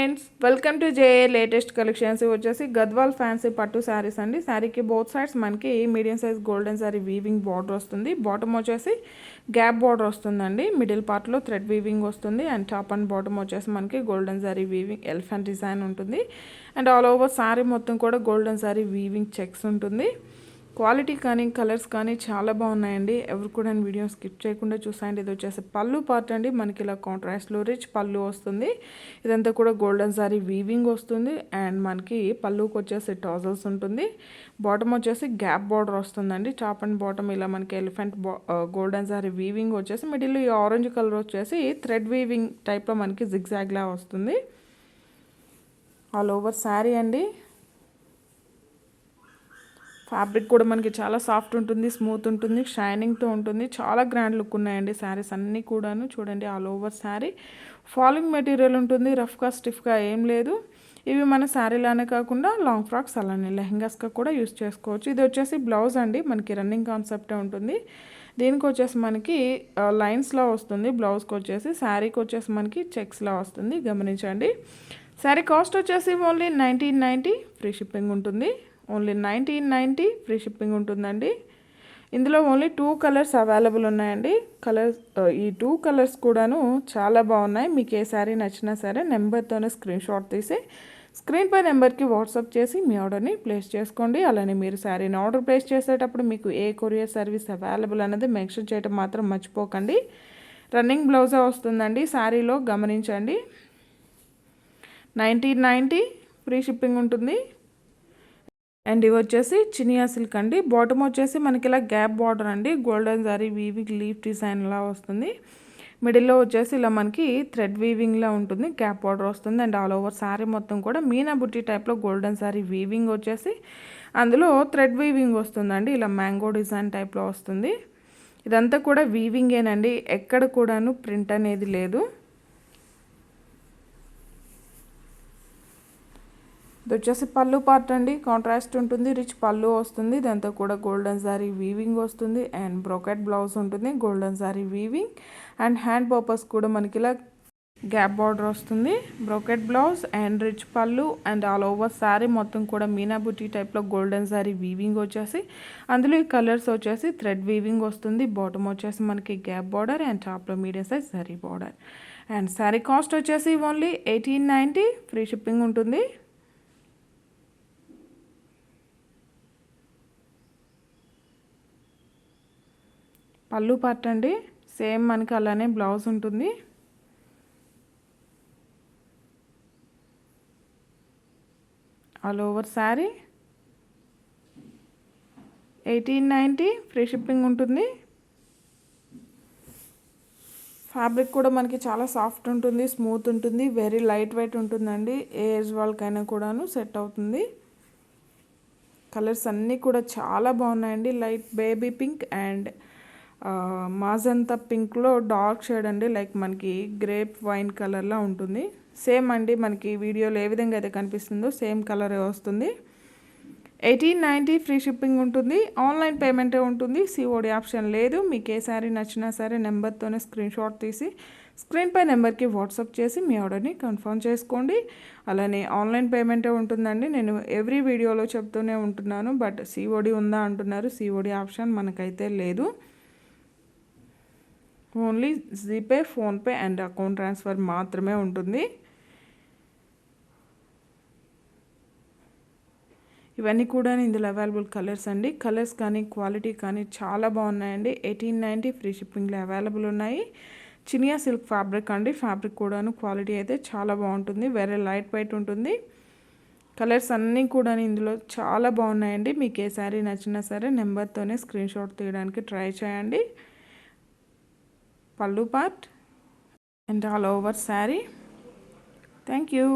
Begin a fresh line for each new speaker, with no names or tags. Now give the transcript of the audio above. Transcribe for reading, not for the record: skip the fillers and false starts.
Friends, welcome to J latest collections. వచ్చేసి Gadwal fancy పట్టు శారీస్ అండి. శారీకి బోత్ సైడ్స్ మనకి medium size golden sari weaving border వస్తుంది. బాటమ్ వచ్చేసి గ్యాప్ బార్డర్ వస్తుందండి. మిడిల్ పార్ట్లో థ్రెడ్ వీవింగ్ వస్తుంది. అండ్ టాప్ అండ్ బాటమ్ వచ్చేసి మనకి golden sari weaving elephant design ఉంటుంది. అండ్ ఆల్ ఓవర్ శారీ మొత్తం కూడా గోల్డెన్ శారీ వీవింగ్ చెక్స్ ఉంటుంది. క్వాలిటీ కానీ కలర్స్ కానీ చాలా బాగున్నాయండి. ఎవరు కూడా వీడియో స్కిప్ చేయకుండా చూసాయండి. ఇది వచ్చేసి పళ్ళు పార్ట్ అండి. మనకి ఇలా కాంట్రాస్ట్లో రిచ్ పళ్ళు వస్తుంది. ఇదంతా కూడా గోల్డెన్ సారీ వీవింగ్ వస్తుంది. అండ్ మనకి పళ్ళుకి వచ్చేసి టాజల్స్ ఉంటుంది. బాటమ్ వచ్చేసి గ్యాప్ బార్డర్ వస్తుందండి. టాప్ అండ్ బాటమ్ ఇలా మనకి ఎలిఫెంట్ గోల్డెన్ సారీ వీవింగ్ వచ్చేసి మిడిల్ ఈ ఆరెంజ్ కలర్ వచ్చేసి థ్రెడ్ వీవింగ్ టైప్లో మనకి జిగ్జాగ్లా వస్తుంది. ఆల్ ఓవర్ శారీ అండి. ఫ్యాబ్రిక్ కూడా మనకి చాలా సాఫ్ట్ ఉంటుంది, స్మూత్ ఉంటుంది, షైనింగ్తో ఉంటుంది. చాలా గ్రాండ్ లుక్ ఉన్నాయండి శారీస్ అన్నీ కూడాను. చూడండి, all over sari falling material ఉంటుంది. రఫ్గా స్టిఫ్గా ఏం లేదు. ఇవి మన శారీలానే కాకుండా లాంగ్ ఫ్రాక్స్ అలానే లెహంగాస్గా కూడా యూస్ చేసుకోవచ్చు. ఇది వచ్చేసి బ్లౌజ్ అండి. మనకి రన్నింగ్ కాన్సెప్టే ఉంటుంది. దీనికి వచ్చేసి మనకి లైన్స్లో వస్తుంది. బ్లౌజ్కి వచ్చేసి, శారీకి వచ్చేసి మనకి చెక్స్లా వస్తుంది. గమనించండి. శారీ కాస్ట్ వచ్చేసి ఓన్లీ 1990, ఫ్రీ షిప్పింగ్ ఉంటుంది. ఓన్లీ 1990 ఫ్రీ షిప్పింగ్ ఉంటుందండి. ఇందులో ఓన్లీ 2 కలర్స్ అవైలబుల్ ఉన్నాయండి. ఈ 2 కలర్స్ కూడాను చాలా బాగున్నాయి. మీకు ఏ శారీ నచ్చినా సరే నెంబర్తోనే స్క్రీన్ షాట్ తీసి స్క్రీన్పై నెంబర్కి వాట్సాప్ చేసి మీ ఆర్డర్ని ప్లేస్ చేసుకోండి. అలానే మీరు శారీని ఆర్డర్ ప్లేస్ చేసేటప్పుడు మీకు ఏ కొరియర్ సర్వీస్ అవైలబుల్ అనేది మెన్షన్ చేయడం మాత్రం మర్చిపోకండి. రన్నింగ్ బ్లౌజే వస్తుందండి శారీలో. గమనించండి, 1990 ఫ్రీ షిప్పింగ్ ఉంటుంది. అండ్ ఇవి వచ్చేసి చినియా సిల్క్ అండి. బాటమ్ వచ్చేసి మనకి ఇలా గ్యాప్ బార్డర్ అండి. గోల్డెన్ సారీ వీవింగ్ లీఫ్ డిజైన్లా వస్తుంది. మిడిల్లో వచ్చేసి ఇలా మనకి థ్రెడ్ వీవింగ్లా ఉంటుంది. గ్యాప్ బార్డర్ వస్తుంది. అండ్ ఆల్ ఓవర్ శారీ మొత్తం కూడా మీనా బుట్టి టైప్లో గోల్డెన్ సారీ వీవింగ్ వచ్చేసి అందులో థ్రెడ్ వీవింగ్ వస్తుందండి. ఇలా మ్యాంగో డిజైన్ టైప్లో వస్తుంది. ఇదంతా కూడా వీవింగేనండి. ఎక్కడ కూడాను ప్రింట్ అనేది లేదు. ఇది వచ్చేసి పళ్ళు పార్ట్ అండి. కాంట్రాస్ట్ ఉంటుంది, రిచ్ పళ్ళు వస్తుంది. ఇదంతా కూడా గోల్డెన్ సారీ వీవింగ్ వస్తుంది. అండ్ బ్రోకెట్ బ్లౌజ్ ఉంటుంది, golden sorry weaving. And hand purpose కూడా మనకి ఇలా గ్యాప్ బార్డర్ వస్తుంది. బ్రోకెట్ బ్లౌజ్ అండ్ రిచ్ పళ్ళు. అండ్ ఆల్ ఓవర్ శారీ మొత్తం కూడా మీనా బుట్టి టైప్లో గోల్డెన్ సారీ వీవింగ్ వచ్చేసి అందులో ఈ కలర్స్ వచ్చేసి థ్రెడ్ వీవింగ్ వస్తుంది. బాటమ్ వచ్చేసి మనకి గ్యాప్ బార్డర్ అండ్ టాప్లో medium size sorry border. And sari cost వచ్చేసి ఓన్లీ 1890, ఫ్రీ షిప్పింగ్ ఉంటుంది. పళ్ళు పార్ట్ అండి. సేమ్ మనకి అలానే బ్లౌజ్ ఉంటుంది. All over sari 1890, free shipping ఉంటుంది. ఫ్యాబ్రిక్ కూడా మనకి చాలా సాఫ్ట్ ఉంటుంది, స్మూత్ ఉంటుంది, వెరీ లైట్ వెయిట్ ఉంటుందండి. ఏ ఏజ్ వాళ్ళకైనా కూడాను సెట్ అవుతుంది. కలర్స్ అన్నీ కూడా చాలా బాగున్నాయండి. Light baby pink and magenta పింక్లో డార్క్ షేడ్ అండి. లైక్ మనకి గ్రేప్ వైన్ కలర్లా ఉంటుంది. సేమ్ అండి, మనకి వీడియోలో ఏ విధంగా అయితే కనిపిస్తుందో సేమ్ కలరే వస్తుంది. 1890 ఫ్రీ షిప్పింగ్ ఉంటుంది. ఆన్లైన్ పేమెంటే ఉంటుంది. సిఓడి ఆప్షన్ లేదు. మీకు ఏ శారీ నచ్చినా సరే నెంబర్తోనే స్క్రీన్ షాట్ తీసి స్క్రీన్పై నెంబర్కి వాట్సాప్ చేసి మీ ఆర్డర్ని కన్ఫర్మ్ చేసుకోండి. అలానే ఆన్లైన్ పేమెంటే ఉంటుందండి. నేను ఎవ్రీ వీడియోలో చెప్తూనే ఉంటున్నాను. బట్ సిఓడి ఉందా అంటున్నారు. సిఓడి ఆప్షన్ మనకైతే లేదు. Only GPay, PhonePe and account transfer మాత్రమే ఉంటుంది. ఇవన్నీ కూడా ఇందులో అవైలబుల్ కలర్స్ అండి. కలర్స్ కానీ క్వాలిటీ కానీ చాలా బాగున్నాయండి. 1890 ఫ్రీ షిప్పింగ్లో అవైలబుల్ ఉన్నాయి. చినియా సిల్క్ ఫ్యాబ్రిక్ అండి. ఫ్యాబ్రిక్ కూడాను క్వాలిటీ అయితే చాలా బాగుంటుంది. వెరీ లైట్ వెయిట్ ఉంటుంది. కలర్స్ అన్నీ కూడా ఇందులో చాలా బాగున్నాయండి. మీకు ఏ శారీ నచ్చినా సరే నెంబర్తోనే స్క్రీన్ షాట్ తీయడానికి ట్రై చేయండి. పళ్ళు part and all over sari. Thank you.